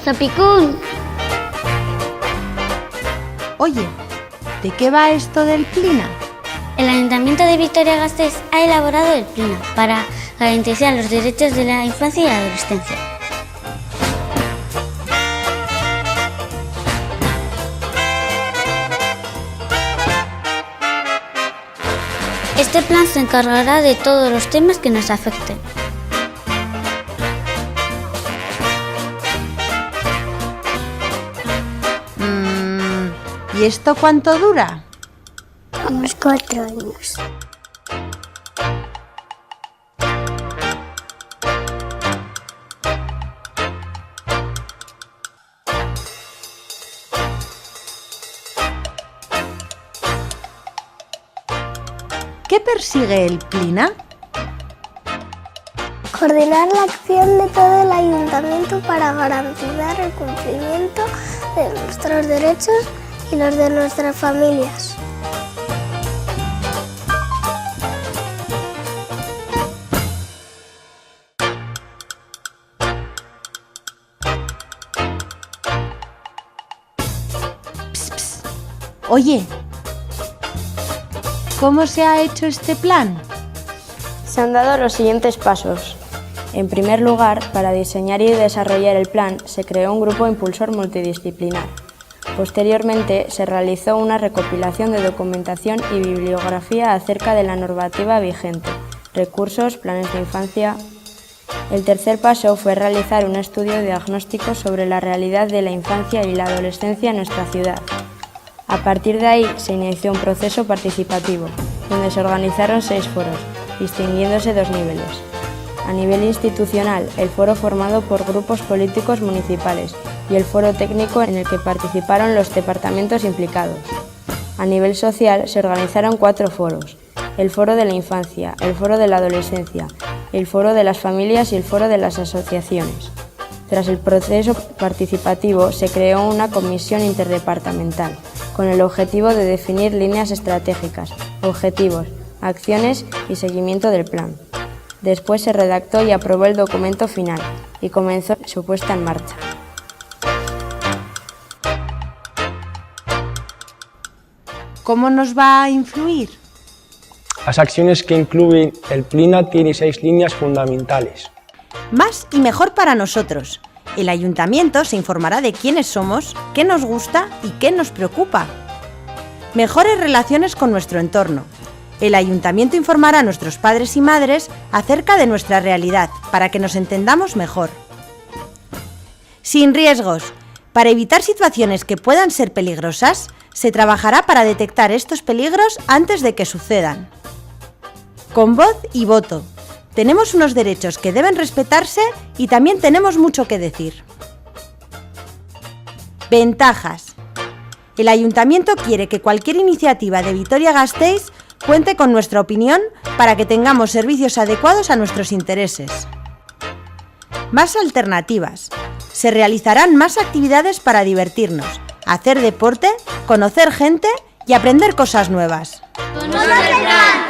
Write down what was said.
¡Topicún! Oye, ¿de qué va esto del Plina? El Ayuntamiento de Vitoria-Gasteiz ha elaborado el Plina para garantizar los derechos de la infancia y la adolescencia. Este plan se encargará de todos los temas que nos afecten. ¿Y esto cuánto dura? Unos 4 años. ¿Qué persigue el Plina? Coordinar la acción de todo el ayuntamiento para garantizar el cumplimiento de nuestros derechos y los de nuestras familias. Oye, ¿cómo se ha hecho este plan? Se han dado los siguientes pasos. En primer lugar, para diseñar y desarrollar el plan, se creó un grupo impulsor multidisciplinar. Posteriormente, se realizó una recopilación de documentación y bibliografía acerca de la normativa vigente, recursos, planes de infancia. El tercer paso fue realizar un estudio diagnóstico sobre la realidad de la infancia y la adolescencia en nuestra ciudad. A partir de ahí se inició un proceso participativo, donde se organizaron 6 foros, distinguiéndose 2 niveles. A nivel institucional, el foro formado por grupos políticos municipales y el foro técnico en el que participaron los departamentos implicados. A nivel social se organizaron 4 foros, el foro de la infancia, el foro de la adolescencia, el foro de las familias y el foro de las asociaciones. Tras el proceso participativo se creó una comisión interdepartamental con el objetivo de definir líneas estratégicas, objetivos, acciones y seguimiento del plan. Después se redactó y aprobó el documento final y comenzó su puesta en marcha. ¿Cómo nos va a influir? Las acciones que incluyen el Plina tienen 6 líneas fundamentales. Más y mejor para nosotros. El ayuntamiento se informará de quiénes somos, qué nos gusta y qué nos preocupa. Mejores relaciones con nuestro entorno. El ayuntamiento informará a nuestros padres y madres acerca de nuestra realidad para que nos entendamos mejor. Sin riesgos. Para evitar situaciones que puedan ser peligrosas, se trabajará para detectar estos peligros antes de que sucedan. Con voz y voto. Tenemos unos derechos que deben respetarse y también tenemos mucho que decir. Ventajas. El ayuntamiento quiere que cualquier iniciativa de Vitoria-Gasteiz cuente con nuestra opinión para que tengamos servicios adecuados a nuestros intereses. Más alternativas. Se realizarán más actividades para divertirnos, hacer deporte, conocer gente y aprender cosas nuevas. ¡Conoce el plan!